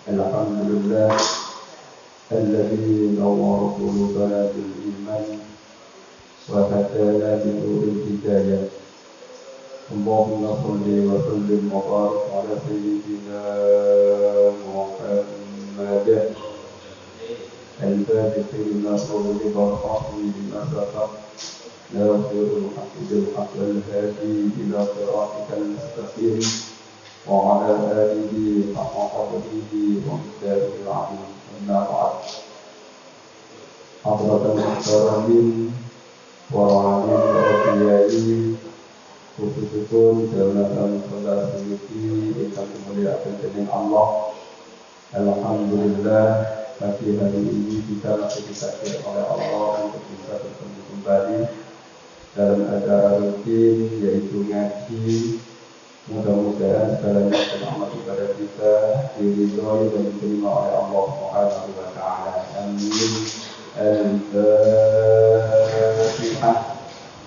الحمد لله الذي نور قلوبنا بالإيمان وهدانا بنور الهداية. اللهم صل وسلم وبارك على سيدنا محمد الفاتح النصر بالخطم بما سبق ناصر الحق بالحق الهادي إلى صراطك المستقيم وعلى آله حق قدره ومقداره العظيم. أما بعد، حضرة المحترمين وعليم الأولياء khususipun jamaah salat Suyuti ingkang dimuliakan dening Allah. Alhamdulillah, pagi hari ini kita masih ditakdir oleh Allah untuk bisa bertemu kembali dalam acara rutin yaitu ngaji. Mudah-mudahan segala macam amal ibadah kita diridhoi dan diterima oleh Allah Subhanahu wa taala. Amin. Al-Fatihah.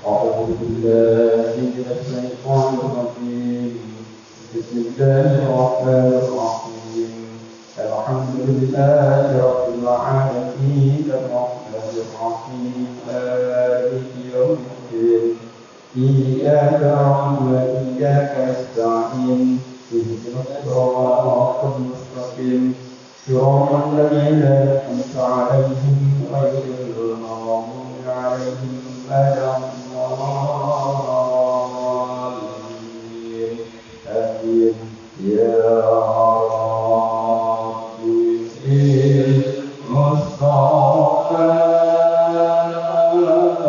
أعوذ بالله من الشيطان الرجيم. بسم الله الرحمن الرحيم. الحمد لله رب العالمين الرحمن الرحيم مالك يوم الدين إياك نعبد وإياك نستعين اهدنا الصراط المستقيم صراط الذين أنعمت عليهم غير المغضوب عليهم ولا الضالين. آمين. يا رب المصطفى بلغ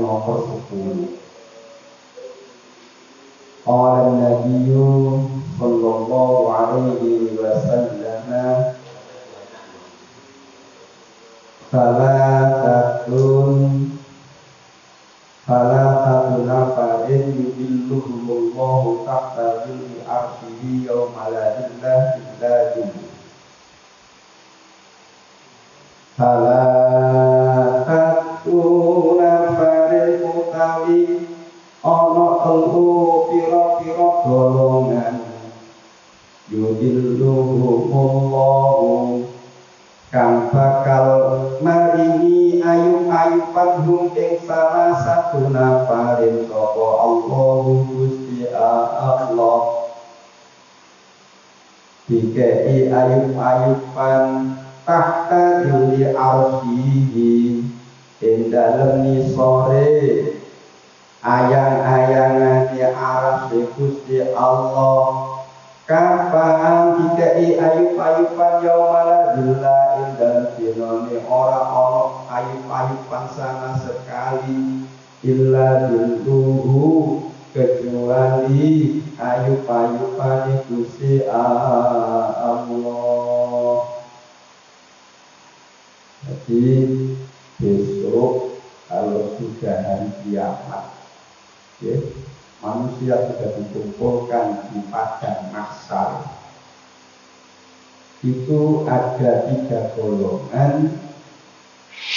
مقاصدنا illa billuhu kecuali ayub-ayubane Gusti Allah. Jadi besok kalau sudah hari kiamat, ya, manusia sudah dikumpulkan di padang mahsyar. Itu ada 3 golongan,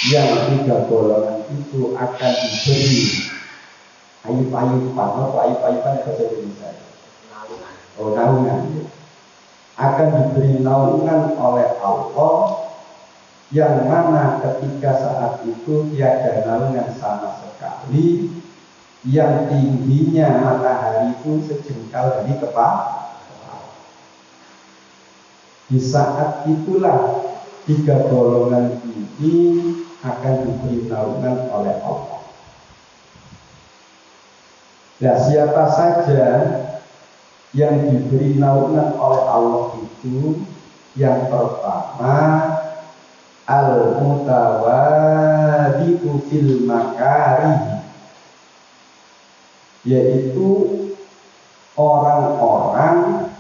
yang 3 golongan itu akan diberi ayub-ayuban. Apa ayub-ayuban bahasa Indonesia? Naungan. Akan diberi naungan oleh Allah, yang mana ketika saat itu tiada naungan sama sekali, yang tingginya matahari itu sejengkal dari kepala. Di saat itulah 3 golongan ini akan diberi naungan oleh Allah. Nah, siapa saja yang diberi naungan oleh Allah itu? Yang pertama, al-mutawadi'u fil makarih, yaitu orang-orang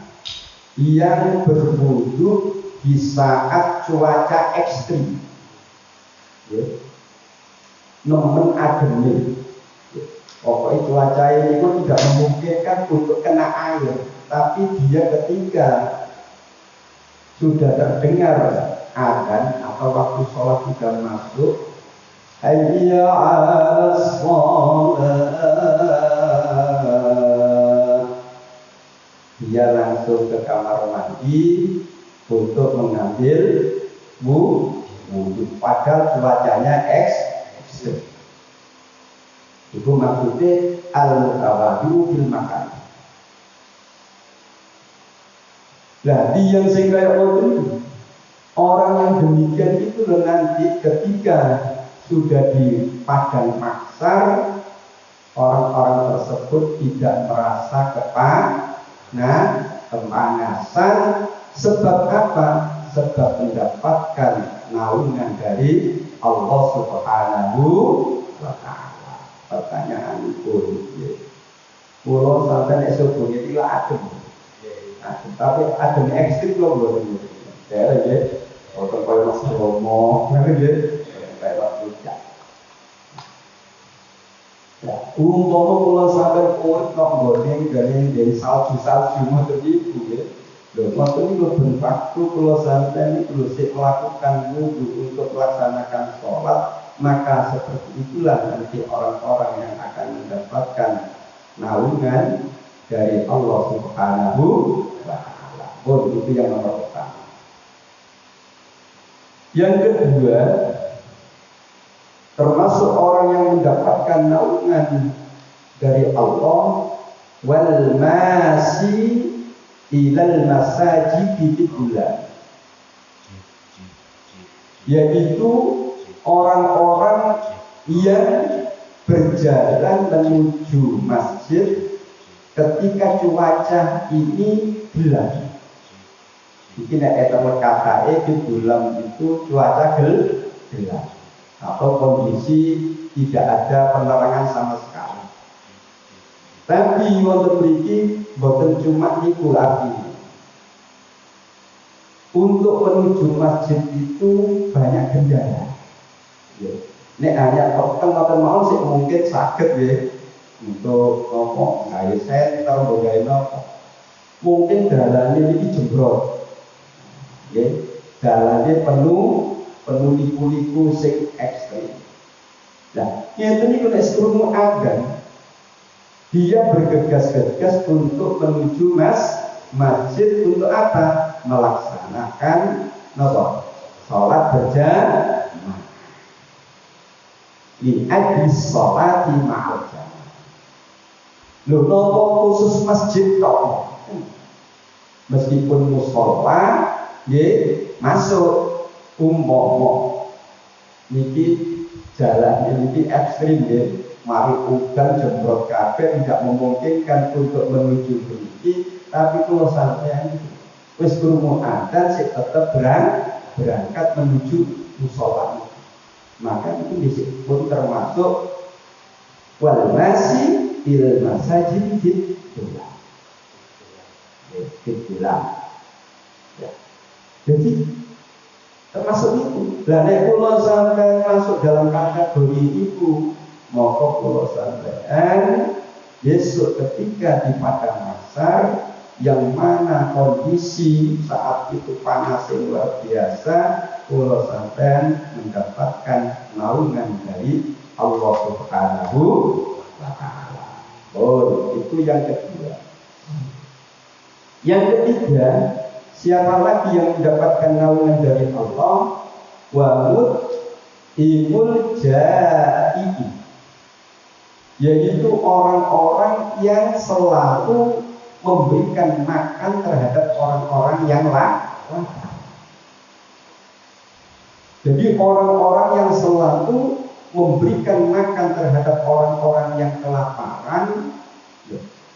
yang berwudu di saat cuaca ekstrim, ya, nemen adem. Pokoknya cuaca ini pun tidak memungkinkan untuk kena air, tapi dia ketika sudah terdengar adzan atau waktu sholat sudah masuk, hayya 'alas shalah, dia langsung ke kamar mandi untuk mengambil wudhu. Padahal cuacanya ekstrim. Itu maksudnya al-mutawadi'u fil makan. Nah, yang sing kaya itu, orang yang demikian itu nanti ketika sudah di padang mahsyar, orang-orang tersebut tidak merasa kepanasan. Sebab apa? Sebab mendapatkan naungan dari Allah Subhanahu wa ta'ala. Pertanyaan pun, pulau sampai esok punya itu adem, tapi adem ekstrim loh belum. Saya lagi, orang kaya Mas Romo, lagi, kayak puncak. Ya, umpama pulau sampai kuat kok goreng dari salju macam itu, ya. Waktu ini waktu pulau sampai ini perlu melakukan wudhu untuk melaksanakan sholat, maka seperti itulah nanti orang-orang yang akan mendapatkan naungan dari Allah Subhanahu wa ta'ala. Itu yang nomor pertama. Yang kedua, termasuk orang yang mendapatkan naungan dari Allah, wal masi ilal masajid di bulan, yaitu orang-orang yang berjalan menuju masjid ketika cuaca ini gelap. Mungkin ada kata di bulan itu cuaca gelap atau kondisi tidak ada penerangan sama sekali. Tapi wonten mriki boten cuma niku artinya. Untuk menuju masjid itu banyak kendala. Ya. Nek hanya wonten mawon sih mungkin saged ya untuk ngomong gawe senter gawe napa. Mungkin dalane iki jembrot. Ya, dalane penuh liku-liku sing ekstrem. Nah, ngeten niku nek krungu adzan, dia bergegas-gegas untuk menuju masjid untuk apa? Melaksanakan sholat berjamaah. Li ajli sholati ma'al jamaah. Lho napa khusus masjid tok? Meskipun mushola nggih masuk umpama niki jalan niki ekstrim nggih. Mari udan jembrot kabeh tidak memungkinkan untuk menuju mriki, tapi kalau sampean wis krungu adzan sik tetep berangkat menuju mushola. Maka itu disebut termasuk wal masi il masajid fitbillah. Ya. Jadi termasuk itu. Dan kalau sampai masuk dalam kategori itu, maka kalau sampai besok ketika di padang mahsyar yang mana kondisi saat itu panas yang luar biasa, kalau sampai mendapatkan naungan dari Allah Subhanahu wa Ta'ala. Oh, itu yang kedua. Yang ketiga, siapa lagi yang mendapatkan naungan dari Allah? Wa mut'imul ja'i, yaitu orang-orang yang selalu memberikan makan terhadap orang-orang yang lapar. Jadi orang-orang yang selalu memberikan makan terhadap orang-orang yang kelaparan,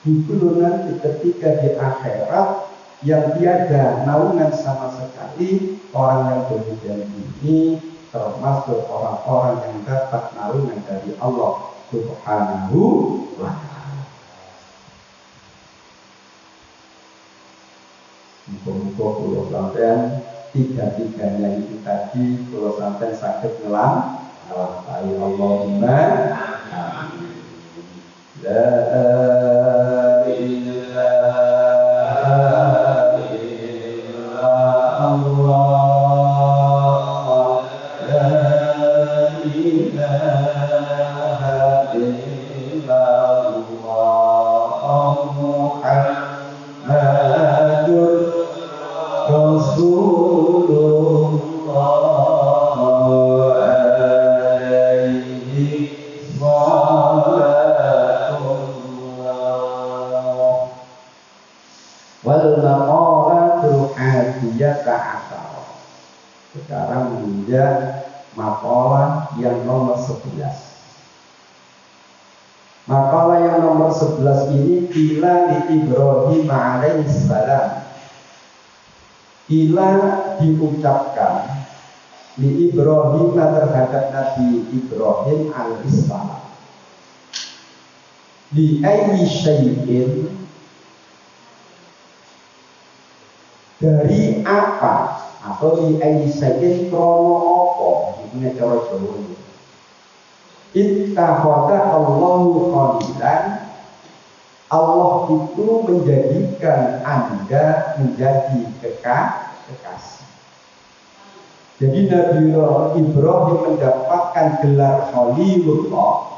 itu nanti ketika di akhirat yang tiada naungan sama sekali, orang yang demikian ini termasuk orang-orang yang dapat naungan dari Allah Subhanahu wa Ta'ala. Muka-muka kalau sampean tiga-tiganya itu tadi kalau sampean sakit ngelam Allahumma amin. La ilaha illallah, la ilaha illallah, Muhammadur Rasulullah. Sekarang menjadi makalah yang nomor 11. Makalah yang nomor 11 ini bila di Ibrahim alaihissalam. Bila diucapkan di Ibrahim terhadap Nabi Ibrahim alaihissalam. Di ayyi syai'in, dari apa, atau di ayyi syai'in krono apa, ini cara Jawa. Ittakhadha Allahu khalilan, Allah itu menjadikan Anda menjadi kekasih. Jadi Nabi Ibrahim mendapatkan gelar Khalilullah.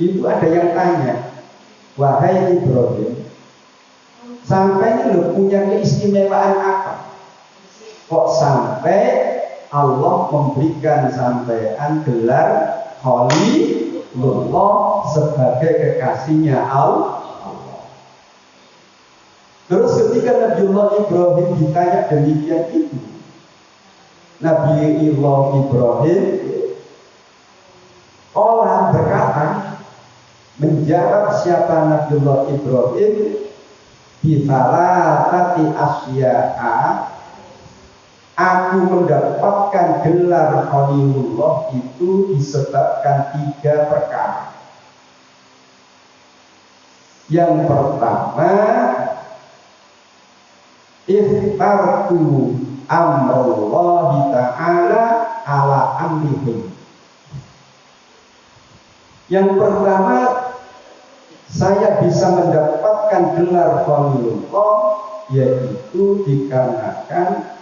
Itu ada yang tanya, wahai Ibrahim, sampai ini lo punya keistimewaan apa? Kok sampai Allah memberikan sampean gelar Khalilullah sebagai kekasihnya Allah? Terus ketika Nabiullah Ibrahim ditanya demikian itu, Nabiullah Ibrahim orang berkata, menjawab siapa Nabiullah Ibrahim, bisalatati asya'a, aku mendapatkan gelar Khalilullah itu disebabkan 3 perkara. Yang pertama, ikhtartu amrullahi ta'ala ala amrihi. Yang pertama, saya bisa mendapatkan gelar Khalilullah yaitu dikarenakan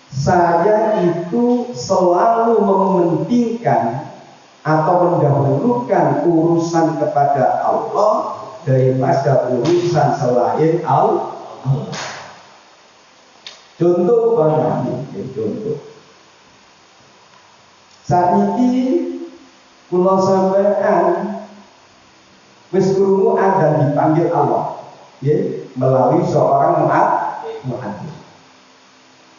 saya itu selalu mementingkan atau mendahulukan urusan kepada Allah daripada urusan selain Allah. Contoh banyak, contoh. Saat ini kula sampean wis krungu adzan dipanggil Allah, ya, melalui seorang muadzin.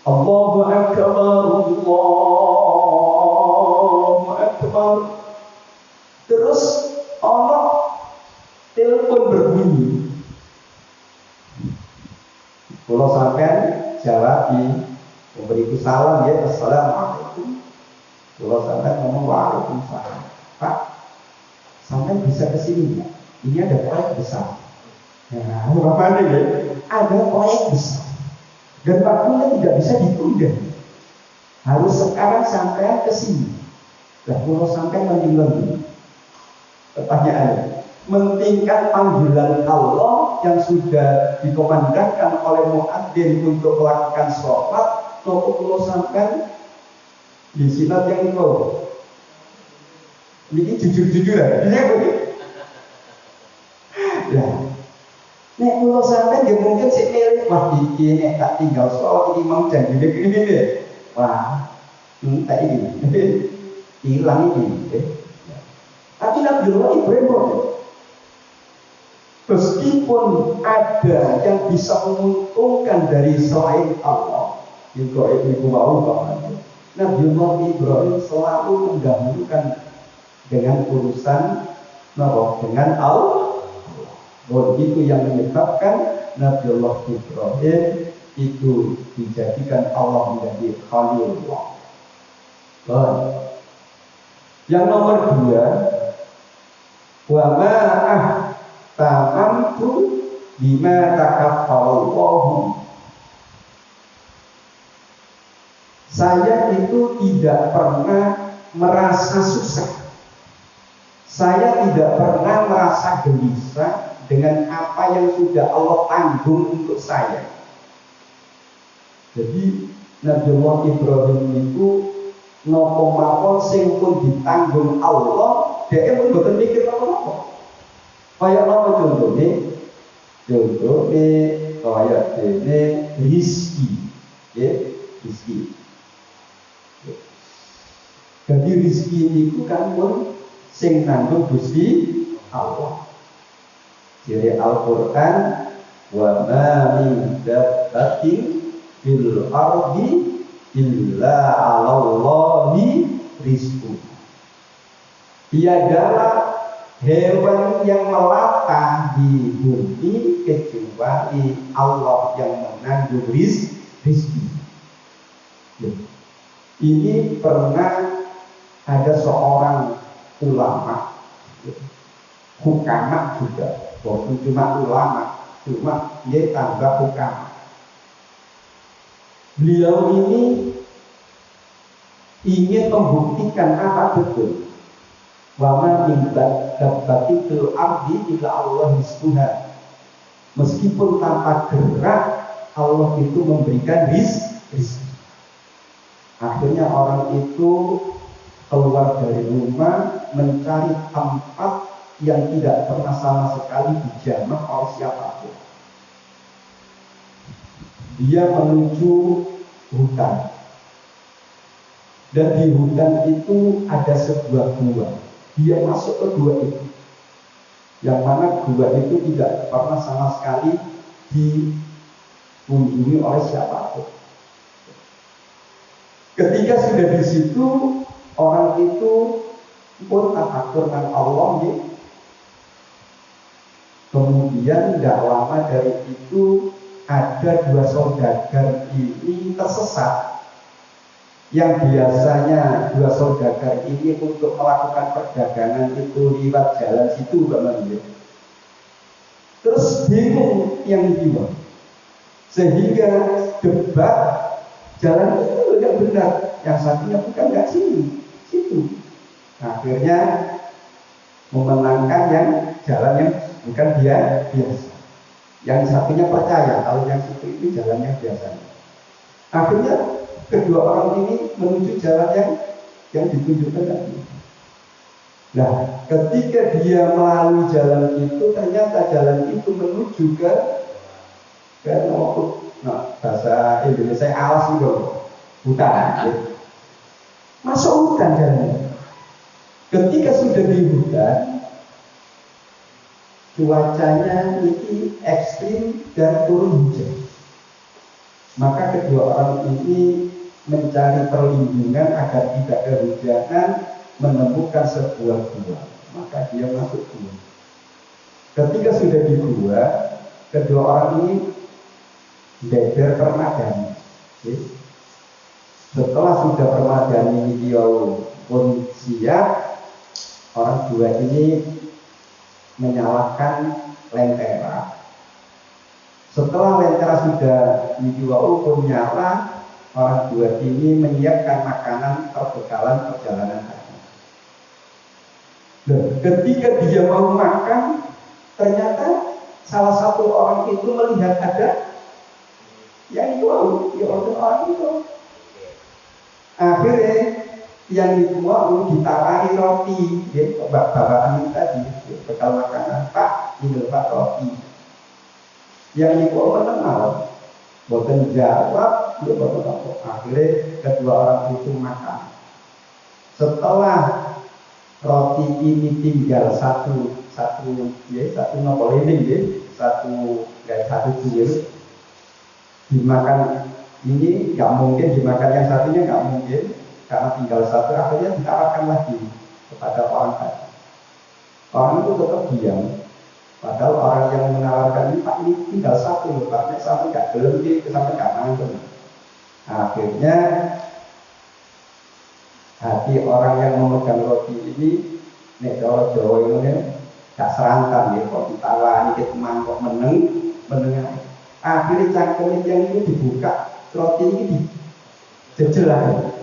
Allahu akbar, Allahu akbar. Terus Allah telepon berbunyi. Kula sampean jawab memberi salam, ya, assalamualaikum. Kalau sampai ngomong waalaikumsalam, Pak, sampai bisa bisa ke sini. Ini ada proyek besar. Nah, apa ya? Ada proyek besar. Dan waktunya tidak bisa ditunda. Harus sekarang sampai ke sini. Nah, kalau sampai meninggal, pertanyaannya, mentingkan panggilan Allah yang sudah dikomandangkan oleh muadzin untuk melakukan sholat, atau kalau sampai di silat yang itu, ini jujur-jujuran, ini apa nih? Ya, nek kalau sampai dia mungkin si milik, wah ini tak tinggal sholat ini mau janji ini deh, wah, tak ini, hilang ini. Tapi Nabiullah Ibrahim, meskipun ada yang bisa menguntungkan dari selain Allah, juga ibu bapak, Nabiullah Ibrahim selalu mendahulukan dengan urusan dengan Allah. Itu yang menyebabkan Nabiullah Ibrahim itu dijadikan Allah menjadi Khalilullah. Yang nomor 2, wa ma'ah tamantu bima takaffarallahu. Saya itu tidak pernah merasa susah. Saya tidak pernah merasa gelisah dengan apa yang sudah Allah tanggung untuk saya. Jadi Nabiullah Ibrahim itu nopo mawon sing pun ditanggung Allah, dia pun boten mikir apa-apa. Kaya apa contohnya? Contohnya kaya dene rizki, ya, rizki. Jadi rizki itu kan pun sing nanggung Gusti Allah. Jadi Al-Quran, wa ma min dabbatin fil ardi illa 'alallahi rizquha. Tiadalah hewan yang melata di bumi kecuali Allah yang menanggung rizki. Ini pernah ada seorang ulama, hukama juga, bukan cuma ulama, cuma dia tambah hukama. Beliau ini ingin membuktikan apa betul, wa min dabbatil ardi illa Allah rizquha. Meskipun tanpa gerak, Allah itu memberikan rizki. Akhirnya orang itu keluar dari rumah mencari tempat yang tidak pernah sama sekali dijamah oleh siapapun. Dia menuju hutan, dan di hutan itu ada sebuah gua. Dia masuk ke gua itu, yang mana gua itu tidak pernah sama sekali dikunjungi oleh siapapun. Ketika sudah di situ, orang itu pun tafakur dengan Allah, ya. Kemudian tidak lama dari itu ada 2 saudagar ini tersesat. Yang biasanya 2 saudagar ini untuk melakukan perdagangan itu lewat jalan situ, ya. Terus bingung yang dibuat, sehingga debat jalan itu tidak benar, yang satunya bukan nggak sini, situ. Akhirnya memenangkan yang jalan yang bukan dia biasa. Yang satunya percaya kalau yang situ itu jalan yang biasa. Akhirnya kedua orang ini menuju jalan yang ditunjukkan tadi. Nah, ketika dia melalui jalan itu, ternyata jalan itu menuju ke bahasa Indonesia alas itu, hutan. Masuk hutan jalannya. Ketika sudah di hutan, cuacanya ini ekstrim dan turun hujan. Maka kedua orang ini mencari perlindungan agar tidak kehujanan, menemukan sebuah gua. Maka dia masuk gua. Ketika sudah di gua, kedua orang ini beber permadani. Setelah sudah permadani dia pun siap, orang dua ini menyalakan lentera. Setelah lentera sudah dijual pun nyala, orang tua ini menyiapkan makanan perbekalan perjalanan haji. Dan ketika dia mau makan, ternyata salah satu orang itu melihat ada yang jual, orang itu. Akhirnya yang dijual ditawari roti, ya, bapak ini tadi bekal makanan, Pak, ini Pak roti. Yang dijual mengenal, bukan jawab, dia bapak. Akhirnya kedua orang itu makan. Setelah roti ini tinggal satu nopol ini, ya, satu jil, dimakan ini nggak mungkin, dimakan yang satunya nggak mungkin. Karena tinggal satu, akhirnya ditawarkan lagi kepada orang tadi. Orang itu tetap diam. Padahal orang yang menawarkan ini, Pak, ini tinggal satu loh, Pak, sampai nggak belum sampai nggak mantul. Akhirnya hati orang yang memegang roti ini, nek Jawa ini gak serantan ya, kok ditawani kita mangkok meneng. Akhirnya cangkem yang ini dibuka, roti ini dijejel lagi.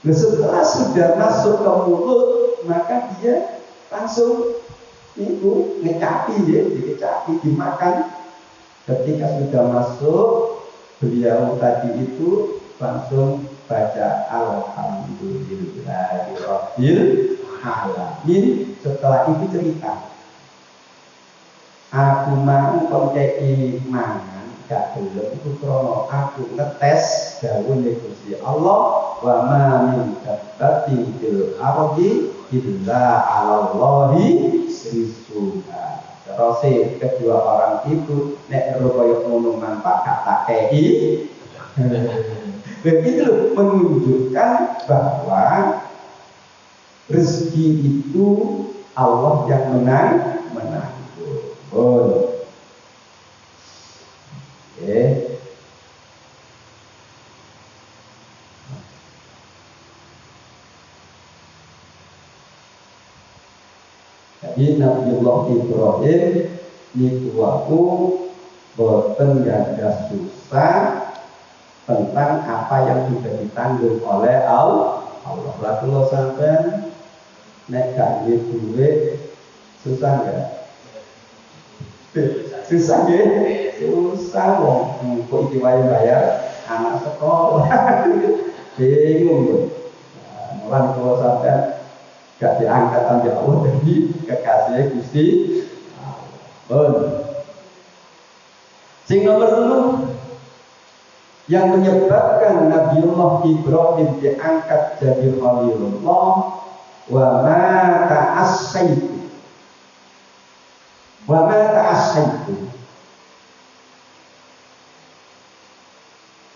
Nah, setelah sudah masuk ke mulut, maka dia langsung itu ngecapi, ya, dikecapi, dimakan. Ketika sudah masuk, beliau tadi itu langsung baca Alhamdulillahirabbil alamin. Setelah itu cerita, aku mau kongkei mangan gak gelem iku krono aku ngetes dawuhe Gusti Allah, wa ma min dabbatin fil ardi illa 'alallahi rizquha. Terus kedua orang itu nek kaya ngono manfaat gak tak kei. Begitu menunjukkan bahwa rezeki itu Allah yang menanggung. Oh. Jadi Nabiullah Ibrahim niku aku boten gadah susah tentang apa yang sudah ditanggung oleh Allah. Lalu sampai nek gak duwe susah enggak? Susah ya? Susah wong kok iki wae bayar anak sekolah. Bingung lho. Mulane kalau sampai gak diangkat sampai Allah jadi kekasih Gusti Allah. Sing nomor 2 yang menyebabkan Nabiullah Ibrahim diangkat jadi Khalilullah, wa ma ta'assaitu.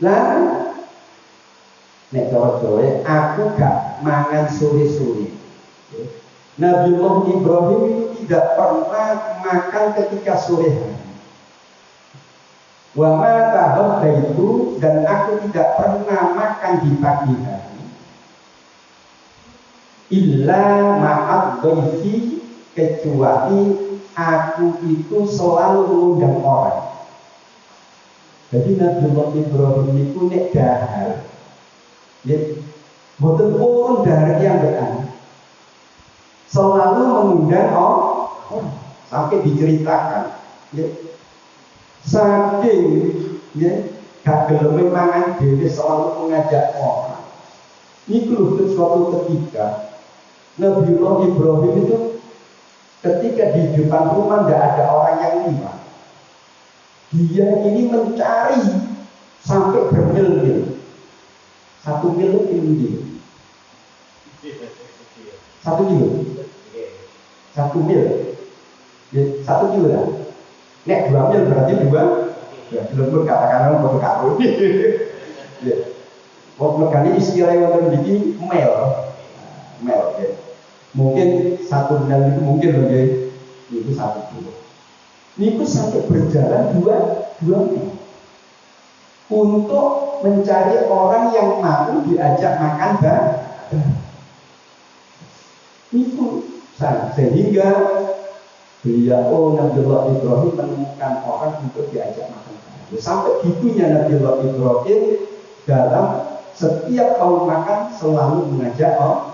Lan nek cara aku gak mangan sore-sore. Nabiullah Ibrahim itu tidak pernah makan ketika sore hari. Wa ma tahabbaitu, dan aku tidak pernah makan di pagi hari. Illa ma'ad dhaifi, kecuali aku itu selalu mengundang orang. Jadi Nabiullah Ibrahim itu nek dahar, boten pun dahar yang beran, selalu mengundang orang. Sampai diceritakan, saking gak gelem mangan dhewe selalu mengajak orang. Ini lho suatu ketika Nabiullah Ibrahim itu ketika di depan rumah tidak ada orang yang lewat, dia ini mencari sampai bermil-mil. 1 mil itu 1 kilo. 1 mil. 1 kilo lah. Nek 2 mil berarti 2. Ya, belum katakan orang berkarun. Ya. Wong megane istilah wonten iki mil. Mil ya. Mungkin 1 mil itu mungkin loh ya. Itu 1 kilo. Niku sampai berjalan 2 mil untuk mencari orang yang mau diajak makan niku Sehingga beliau Nabiullah Ibrahim menemukan orang untuk diajak makan bareng. Sampai gitunya Nabiullah Ibrahim dalam setiap mau makan selalu mengajak orang.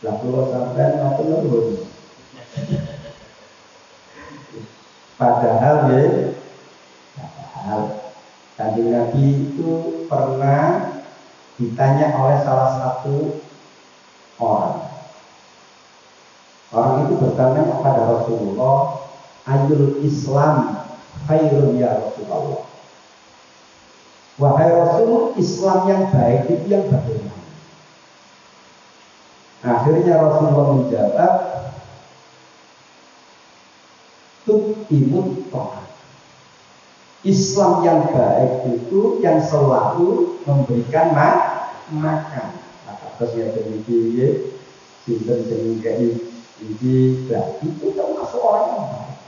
Lah kalau sampai makan terus. Padahal Kanjeng Nabi itu pernah ditanya oleh salah satu orang. Orang itu bertanya kepada Rasulullah, "Ayyul Islam khairun ya Rasulullah?" Wahai Rasul, Islam yang baik itu yang bagaimana? Akhirnya Rasulullah menjawab, "Tu'imut ta'am." Islam yang baik itu yang selalu memberikan makan. Terus yang demikian, sinten demikian ini berarti itu termasuk orang yang baik.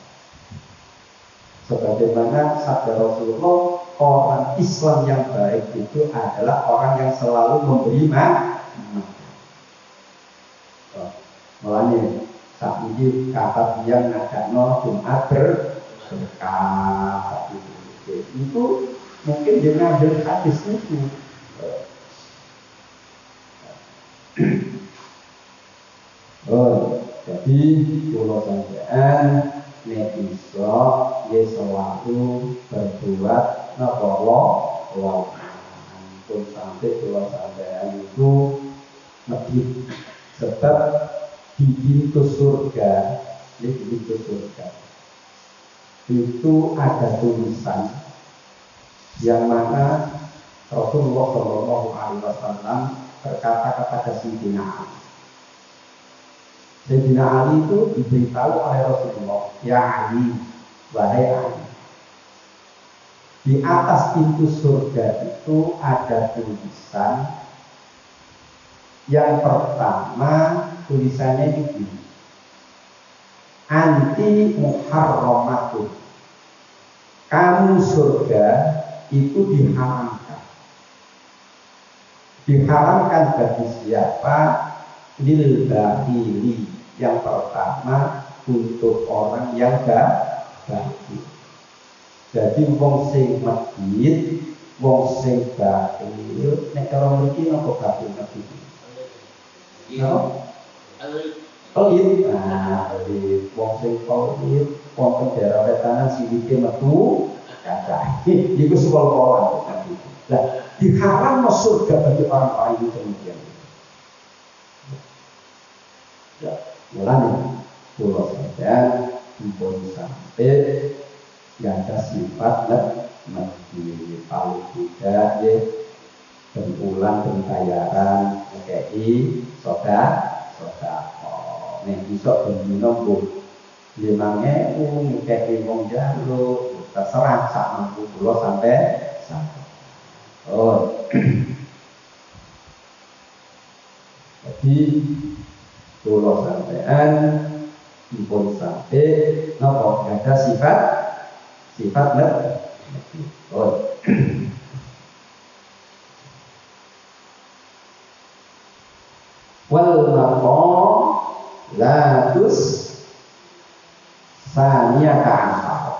Sebagaimana sabda Rasulullah, orang Islam yang baik itu adalah orang yang selalu memberi makan. Mulanya saat ini kata dia ngadakno Jumat berkah itu mungkin dia ngambil hadis itu. Jadi kalau sampean nek iso ya selalu berbuat napa wae pun sampai kalau sampean itu medhit sebab di pintu surga itu ada tulisan yang mana Rasulullah SAW berkata kepada Sayyidina Ali. Sayyidina Ali itu diberitahu oleh Rasulullah, "Ya Ali, wahai Ali, di atas pintu surga itu ada tulisan. Yang pertama tulisannya ini, anti muharramatun. Kamu surga itu diharamkan. Diharamkan bagi siapa? Lil bahili. Yang pertama untuk orang yang bakhil. Jadi wong sing medhit, wong sing bakhil, nek cara mriki napa bakhil medhit? Pelit. Pelit. Wong sing pelit, wonten daerah wetanan silike metu cacah. Iku sepol-polan tadi. Lah, diharam surga bagi orang-orang itu demikian. Ya, mulanya pulau saja pun sampai yang ada sifat mesti paling tidak ya berulang pembayaran KI soda nih bisa minum bu 5.000 KI wong jalur terserah sama pulau sampai jadi pulau sampean pun sampai nopo ada sifat wal maqam latus saniyata ansar.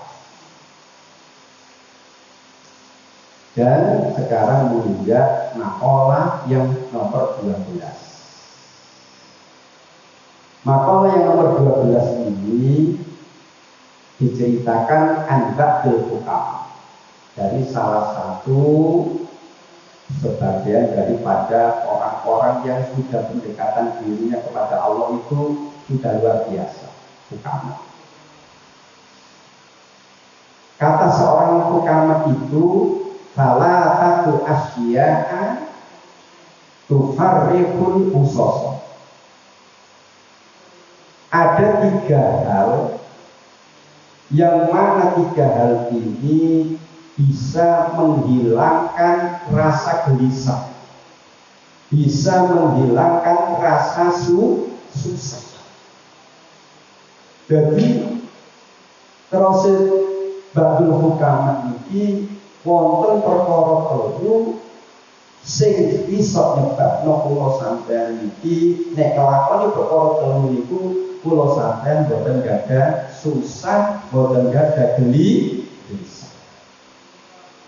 Dan sekarang menginjak maqalah yang nomor 12. Maqalah yang nomor 12 ini diceritakan anba'dul hukam dari salah satu sebagian daripada orang-orang yang sudah pendekatan dirinya kepada Allah itu sudah luar biasa hukam. Kata seorang hukam itu salatatu asya'a tufarriqul usos. Ada 3 hal yang mana 3 hal ini bisa menghilangkan rasa gelisah, bisa menghilangkan rasa susah. Jadi terus ba'dul hukam ini wonten perkara telu sing iso nyebabno kula sampeyan iki nek kelakoni perkara telu niku kula sampeyan boten gadah susah, boten gadah geli.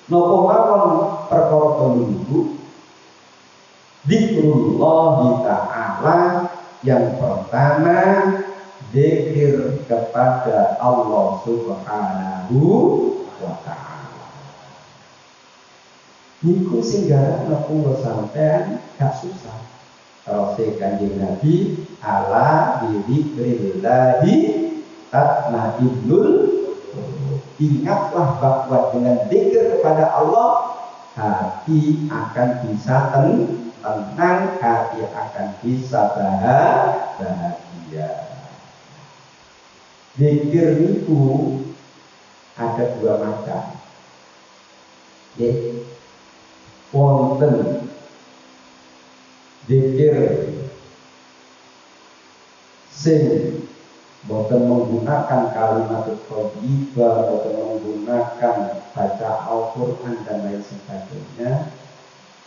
Napa mawon perkara telu niku? Zikrullah Ta'ala, yang pertama zikir kepada Allah Subhanahu wa Ta'ala. Niku sing garap kula sampean gak susah. Kalau Kanjeng Nabi ala bizikrillahi tatmainnul qulub. Ingatlah bahwa dengan zikir kepada Allah hati akan bisa tenang, hati akan bisa bahagia. Zikir itu ada dua macam. Wonten zikir sing boten menggunakan kalimat thayyibah, boten menggunakan baca Al-Qur'an dan lain sebagainya.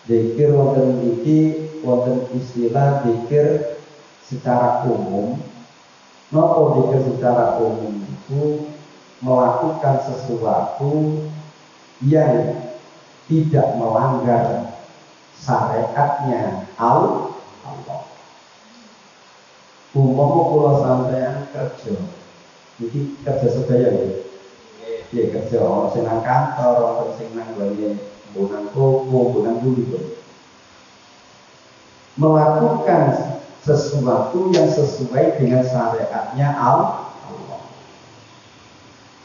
Zikir wonten iki wonten istilah zikir secara umum. Napa zikir secara umum itu melakukan sesuatu yang tidak melanggar syariatnya Allah. Umpama kula sampeyan kerja, iki kerja sedaya ya. Nggih, kerja ana sing nang kantor, ana sing nang gone bonang koko, bonang bulu. Melakukan sesuatu yang sesuai dengan syariatnya Allah.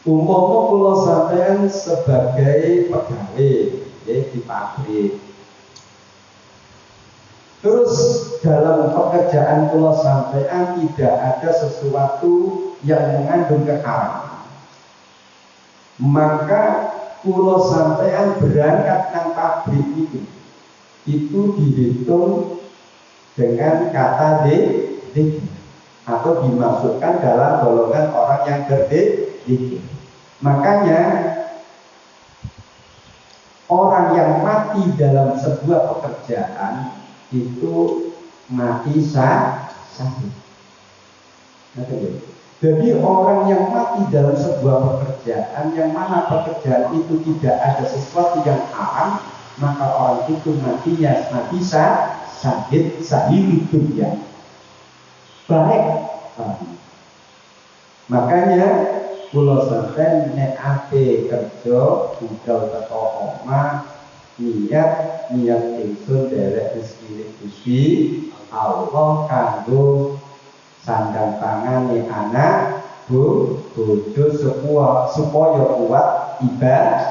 Umpama kula sampeyan sebagai pegawai di pabrik. Terus dalam pekerjaan kula sampeyan tidak ada sesuatu yang mengandung keharaman. Maka kula sampeyan berangkat nang pabrik itu dihitung dengan kata zikir atau dimasukkan dalam golongan orang yang berzikir. Makanya orang yang mati dalam sebuah pekerjaan itu mati syahid. Jadi orang yang mati dalam sebuah pekerjaan yang mana pekerjaan itu tidak ada sesuatu yang haram, maka orang itu matinya mati syahid dunia. Baik. Makanya kula sampeyan nek ape kerja budal teko omah niat ingsun derek rezeki Gusti Allah kanggo sandang pangane anak bojo supaya kuat ibadah.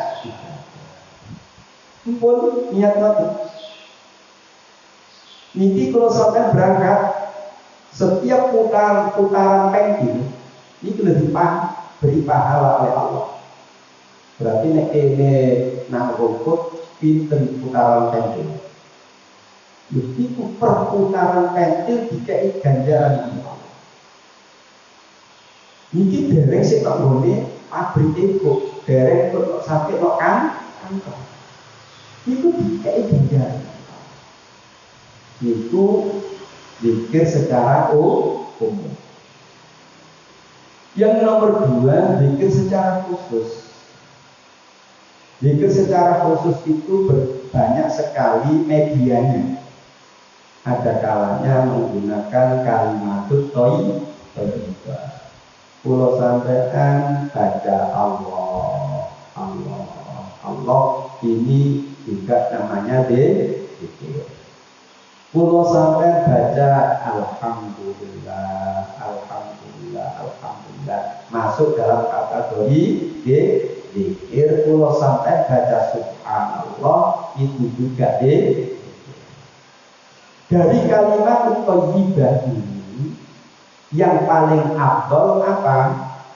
Pun niat ngoten. Niki kula sampeyan berangkat setiap putaran pentil ini lebih beri pahala oleh Allah. Berarti nek kene nang rumput pinten putaran pentil. Jadi perputaran pentil dikai ganjaran ini. Niki dereng sik kok nggone pabrik itu, dereng kok sampai kok kantor. Itu dikai ganjaran. Itu zikir secara umum. Yang nomor dua, zikir secara khusus. Zikir secara khusus itu banyak sekali medianya. Ada kalanya menggunakan kalimat thayyibah. Kula sampeyan baca Allah. Ini juga namanya zikir. Kula sampeyan baca alhamdulillah. Masuk dalam kategori zikir. Kula sampeyan baca subhanallah, itu juga zikir. Dari kalimat thayyibah ini yang paling afdal apa?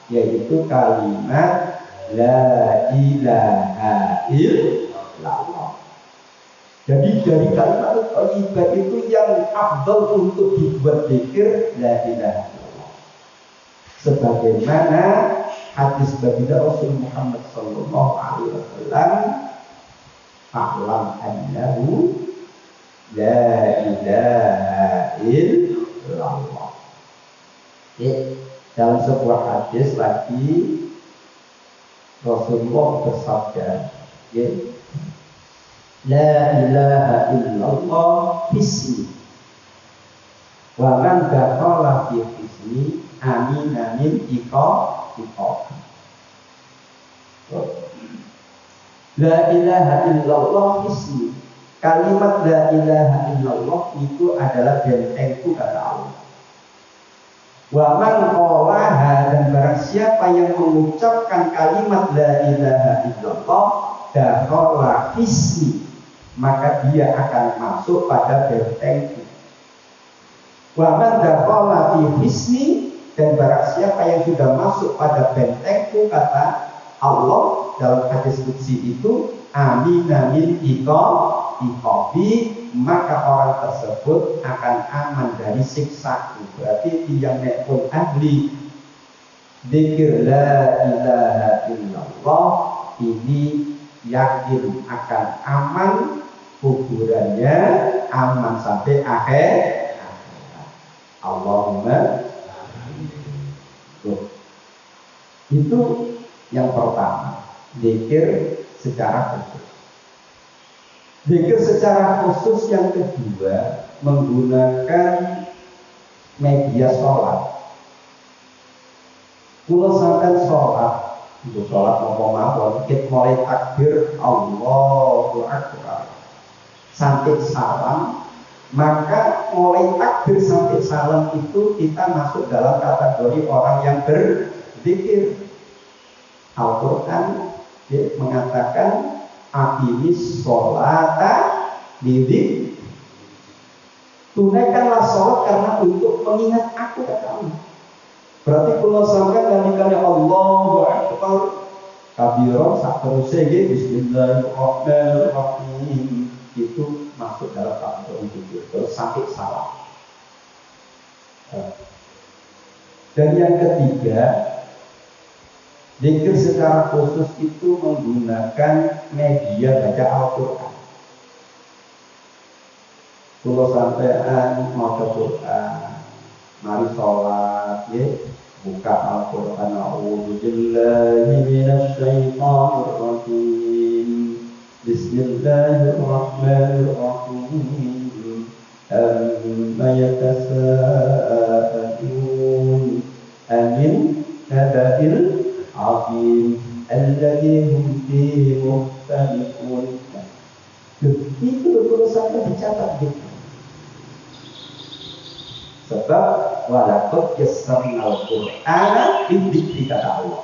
Yaitu kalimat la ilaha illallah. Jadi dari kalimat thayyibah itu yang afdal untuk dibuat zikir la ilaha illallah. Sebagaimana hadis baginda Rasul Muhammad sallallahu alaihi wasallam, "A'lam annahu La ilaha illallah. Dalam sebuah hadis lagi Rasulullah bersabda, La ilaha illallah hismi wa man dakhala fi hismi amina min iqab. La ilaha illallah hismi. Kalimat la ilaha illallah itu adalah bentengku kata Allah. Wa man qalaha, dan barang siapa yang mengucapkan kalimat la ilaha illallah dakhala hismi, maka dia akan masuk pada bentengku. Wa man dakhala fi hismi, dan barang siapa yang sudah masuk pada bentengku kata Allah dalam hadis qudsi itu, amina min iqabi, maka orang tersebut akan aman dari siksaku. Berarti yang pun ahli dzikir la ilaha illallah ini yakin akan aman, kuburannya aman sampai akhir. Allahumma itu yang pertama, dzikir secara khusus. Dzikir secara khusus yang kedua menggunakan media sholat. Kalau sampai sholat, itu sholat mawon, kita mulai takbir Allahu Akbar sampai salam, maka mulai takbir sampai salam itu kita masuk dalam kategori orang yang berzikir. Al-Quran mengatakan aqimis sholata lidzikri, tunaikanlah sholat karena untuk mengingat aku kata Allah. Berarti kalau sampai ngendikane Allahu Akbar kabiran sak teruse bismillahirrahmanirrahim itu masuk dalam kategori zikir terus sampai salam. Dan yang ketiga, zikir secara khusus itu menggunakan media baca Al-Quran. Kalau sampean mau ke Quran, mari sholat, buka Al-Quran. A'udzu billahi minasy syaithanir rajim. Bismillahirrahmanirrahim. Amma yatasaalun anin naba'il azim alladzi hum fihi mukhtalifun. Itu berusaha dicatat gitu. Sebab walaqad yassarnal Qur'ana lidzikri kata Allah.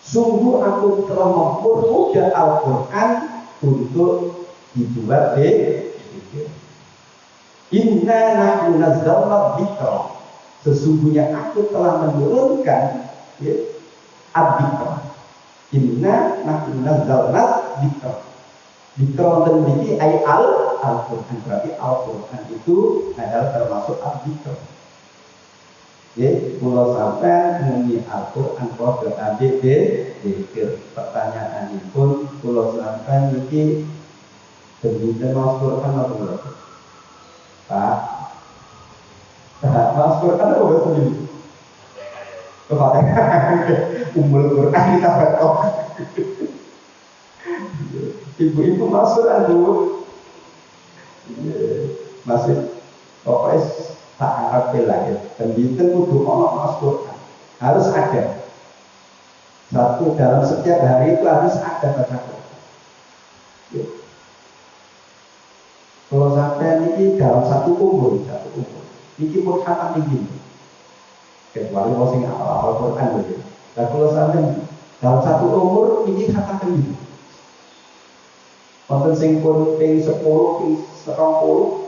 Sungguh aku telah mempermudah Al-Quran untuk dibuat zikir. Inna nahnu nazzalna dzikra. Sesungguhnya aku telah menurunkan ad-dzikra. Inna nahnu nazzalna dzikra. Dzikra dan dzikri ay Al-Quran. Berarti Al-Quran itu adalah termasuk ad-dzikra. Kalau sampai muni Al-Quran kode adik zikir. Pertanyaan pun kalau sampai ini berbeda mas Quran atau berapa? Pak, mas Quran apa bahasa ini? Kepada umul Quran kita batok. Ibu-ibu mas Quran dulu masih pokoknya tak harap lagi. Dan itu kudu ono mas Quran harus ada. Satu dalam setiap hari itu harus ada baca Quran. Kalau sampai ini dalam satu umur, ini pun khatam tinggi. Kecuali kalau sing hafal Quran begitu. Dan kalau sampai dalam satu umur ini khatam tinggi. Wonten sing pun ping 10, ping 20,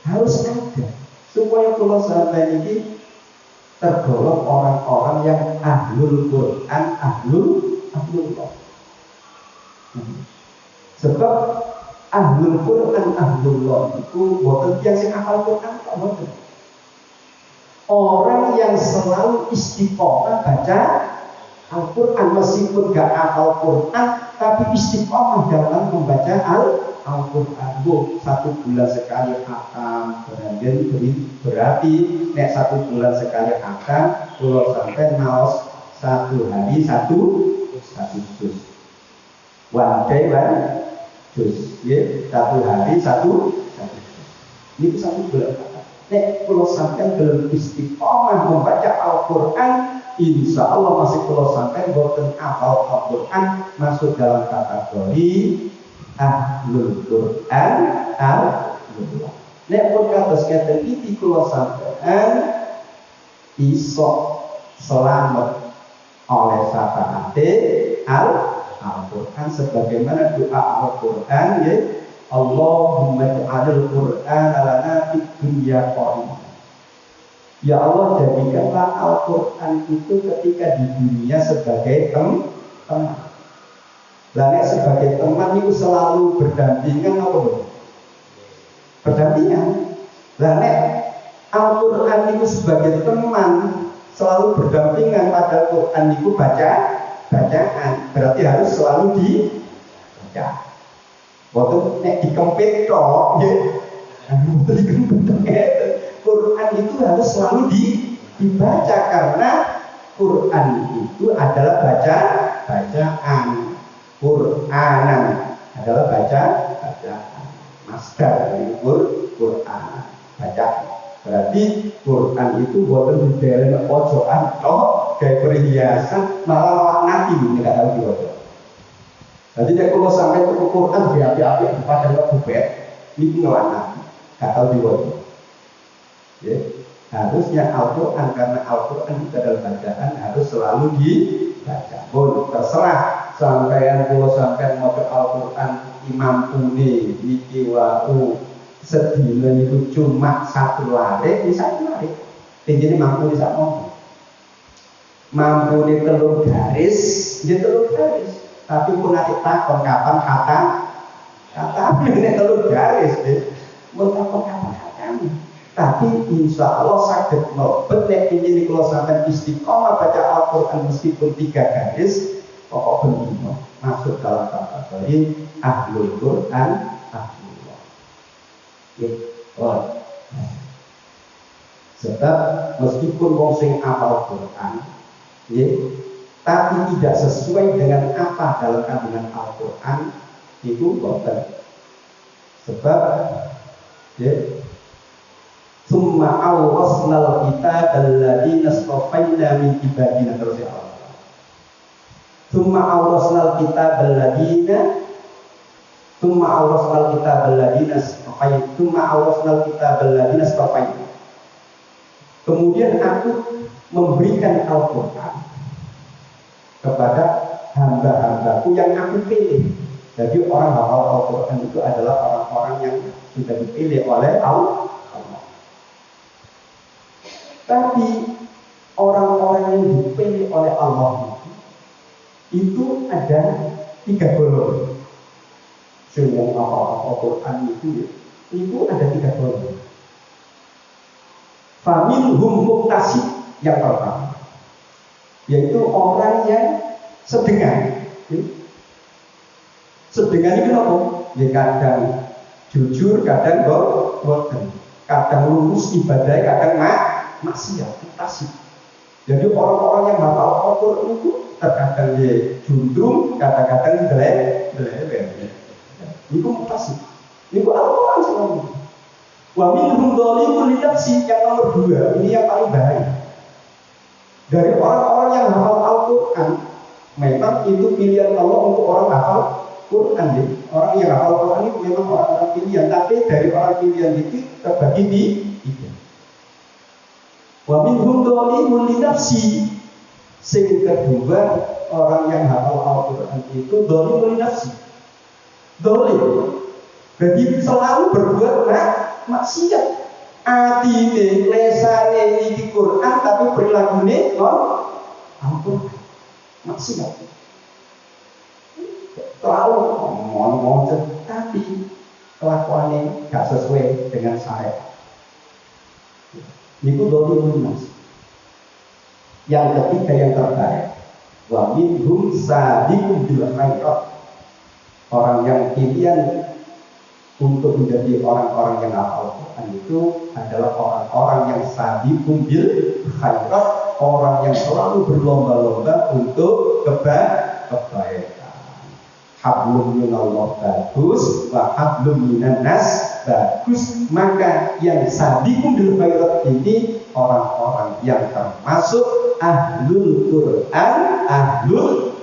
harus ada supaya kalau sampai ini tergolong orang-orang yang ahlul Quran, ahlullah. Sebab ahlul Quran, ahlullah itu bukan yang sing hafal Quran, bukan. Orang yang selalu istiqomah baca Al-Quran meskipun gak hafal Quran, tapi istiqomah dalam membaca Al-Quran bu 1 bulan sekali khatam berarti nek 1 bulan sekali khatam kalau sampai naos 1 hari 1 juz one day one juz ya 1 hari 1 juz ini 1 bulan khatam nek kalau sampai belum istiqomah membaca Al-Quran insya Allah masih kalau sampai boten hafal Al-Quran masuk dalam kategori Ahlul Quran Al-Quran. Nek pun kados keten iki kula sampean iso selamat oleh syafaate Al-Quran sebagaimana doa Al-Quran ya Allahumma ja'alil Quran lana fid dunya qa'imah. Ya Allah jadikanlah Al-Quran itu ketika di dunia sebagai teman. Lalu sebagai teman itu selalu berdampingan apa? Berdampingan. Lalu Al-Quran itu sebagai teman selalu berdampingan pada Quran itu bacaan. Berarti harus selalu dibaca. Waktu nek dikempit kok, ya. Waktu dikempit Quran itu harus selalu dibaca karena Quran itu adalah bacaan. Quranan adalah bacaan masdar dari Quran baca. Berarti Quran itu buatan dari pojokan toh kayak perhiasan malah nanti nggak tahu diwajib. Jadi kalau sampai ke Quran berapi-api pada bubet ini ngelana nggak tahu diwajib. Ya, harusnya Al-Quran karena Al-Quran itu adalah bacaan harus selalu dibaca. Boleh terserah sampeyan kula sampeyan maca Al-Quran imampune iki wae sedina itu cuma 1 lare bisa 1 lare. Tinggi mampune sak mono. Mampune 3 garis, ya 3 garis. Tapi pun nek takon kapan kata nek 3 garis mun takon kapan khatam. Tapi insya Allah sakit mlebet nek ingin kula sampeyan istiqomah baca Al-Quran meskipun 3 garis pokok bendino masuk dalam kategori Ahlul Quran Ahlullah. Sebab meskipun wong sing hafal Quran, tapi tidak sesuai dengan apa dalam kandungan Al-Quran itu boten. Sebab summa awrasnal kitab alladziina astafaina min ibadina terus ya Allah. Summa awrasnal kitab alladziina astafaina. Kemudian aku memberikan Al-Quran kepada hamba-hambaku yang aku pilih. Jadi orang hafal Al-Quran itu adalah orang-orang yang sudah dipilih oleh Allah. Tapi orang-orang yang dipilih oleh Allah itu ada 3 golongan. Semua hafal Al-Quran itu ada 3 golongan. Faminhum muqtasid yang pertama, yaitu orang yang sedengan. Sedengan itu apa? Ya kadang jujur, kadang boten, kadang lurus ibadah, kadang maksiat, muqtasid. Jadi orang-orang yang hafal Al-Quran itu terkadang dia jundung, kadang-kadang belek. Itu muqtasid. Itu Al-Quran selalu. Wa minhum dzalimun li nafsi yang nomor 2, ini yang paling bahaya. Dari orang-orang yang hafal Al-Quran, memang itu pilihan Allah untuk orang hafal Quran. Orang yang hafal Quran itu memang orang-orang pilihan, tapi dari orang pilihan itu terbagi di 3. Wa minhum dzalimun li nafsi. Sing kedua, orang yang hafal Al-Quran itu dzalimun li nafsi. Dzalim. Jadi selalu berbuat maksiat. Atine, lesane iki Quran tapi perilakunya Al-Quran. Maksiat. Terlalu ngomong tapi kelakuannya gak sesuai dengan syariat. Itu dzalimun nas. Yang ketiga yang terbaik, wa minhum sabiqun bil khairat. Orang yang pilihan untuk menjadi orang-orang yang hafal Quran itu adalah orang-orang yang sabiqun bil khairat, orang yang selalu berlomba-lomba untuk kebaikan. Hablum minallah bagus, wa hablum minan nas bagus. Maka yang sabiqun bil khairat ini orang-orang yang termasuk ahlul Quran, ahlul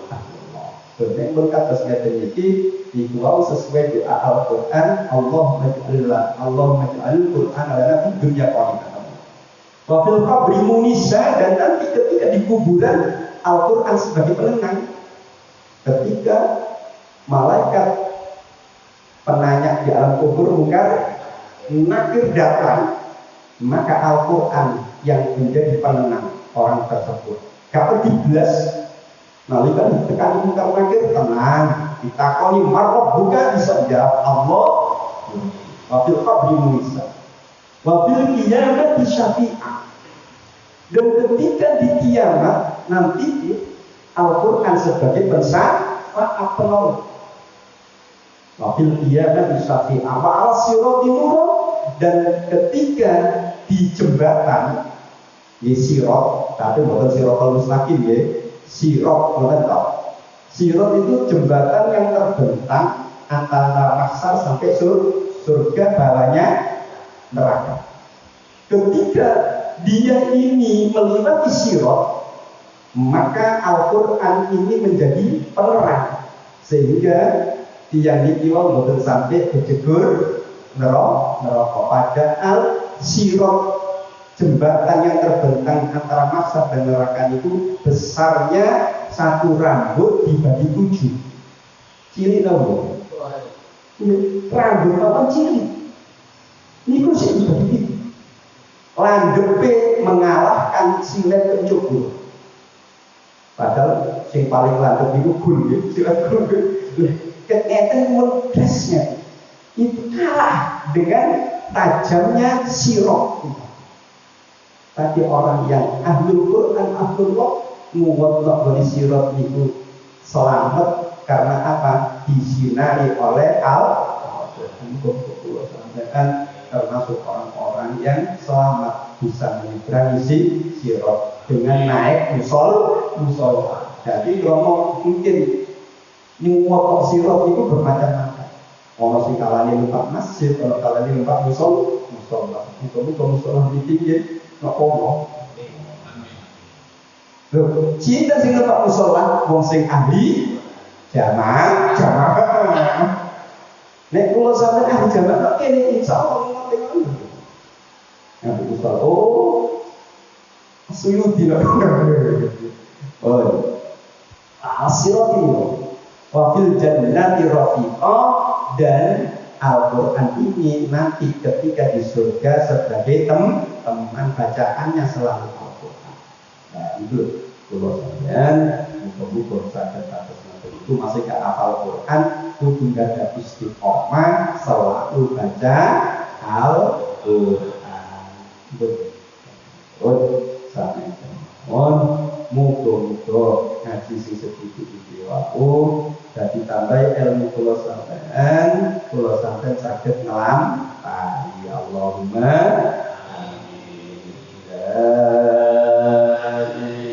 Benar berkata sekali ini, dikuau sesuai doa Al-Quran, Allah maj'alul Quran adalah di dunia qanita. Wafil qabri munisa, dan nanti ketika di kuburan Al-Quran sebagai penenang. Ketika malaikat penanya di alam kubur mungkar nakir datang, maka Al-Quran yang menjadi penenang orang tersebut. Kalau dibelas nalika ditekan mungkar nakir, tenang, ditakoni marroh buka, bisa jawab Allah. Wafil qabri munisa, wafil kiamat syafi'ah. Dan ketika di kiamat nanti Al-Quran sebagai pensyafaat penolong. Wafil kiamat syafi'ah wa ala sirati nurun. Dan ketika di jembatan di sirat, tapi bukan siratal mustaqim ya, sirat, bukan tahu. Sirat itu jembatan yang terbentang antara mahsyar sampai surga, bawahnya neraka. Ketika dia ini melewati sirat, maka Al-Quran ini menjadi penerang, sehingga tiang dikiwal betul sampai kejegur neraka. Padahal sirat, jembatan yang terbentang antara mahsyar dan neraka itu besarnya satu rambut dibagi 7. Cilik tahu? Rambut apa cilik? Ini kursi dibagi 3. Landepe mengalahkan silet pencukur. Padahal yang paling landep itu gul, silet gul. Kegiatan modesnya itu kalah dengan tajamnya sirok. Tapi orang yang ahlul Quran, ahlullah, muwatta dari sirat itu selamat karena apa? Disinari oleh Al-Quran. Termasuk orang-orang yang selamat bisa menyeberangi sirat dengan naik musol. Jadi ngomong mungkin muwatta sirat itu bermacam-macam. Ono sing kalane numpak masjid, ono kalane numpak musola. Muga-muga musola di pinggir ngono. Lho, cinta sing numpak musola wong sing ahli jamaah. Nek kula sampeyan ahli jamaah kok kene insyaallah ngerti ngono. Nah, musola Suyuti lho. Oh. Asirati wa fil jannati rafiqah, dan Al-Quran ini nanti ketika di surga sebagai teman bacaannya selalu Al-Quran. Nah itu kalau kalian buku saja atas itu masih gak hafal Quran, kudu gak ada istiqomah selalu baca Al-Quran. Sampai muga-muga ngaji sing sedikit iki wae dadi tambah ilmu kula sampean saged nglampahi. Allahumma amin.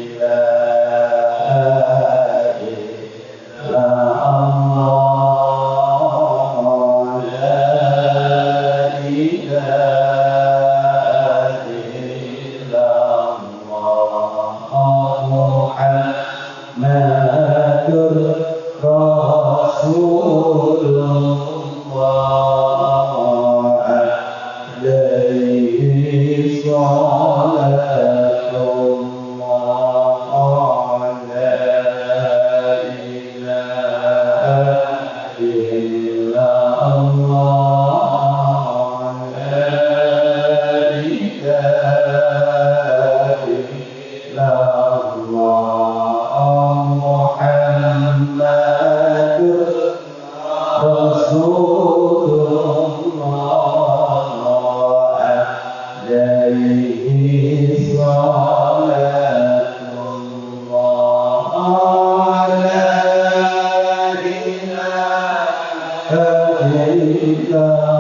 La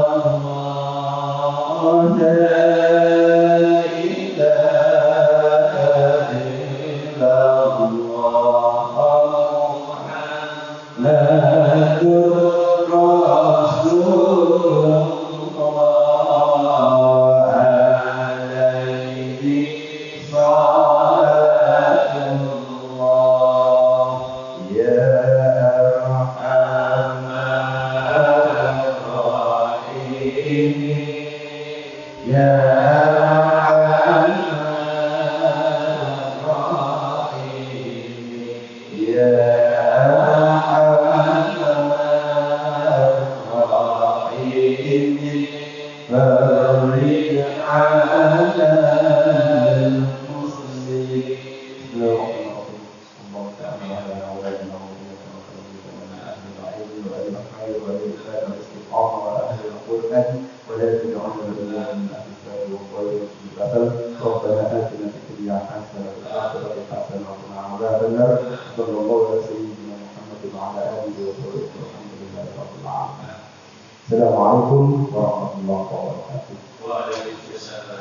ربنا آتنا في الدنيا حسنة وفي الآخرة حسنة وقنا عذاب النار صلى الله على سيدنا محمد وعلى آله وصحبه والحمد لله رب العالمين. السلام عليكم ورحمة الله وبركاته. وعليكم السلام.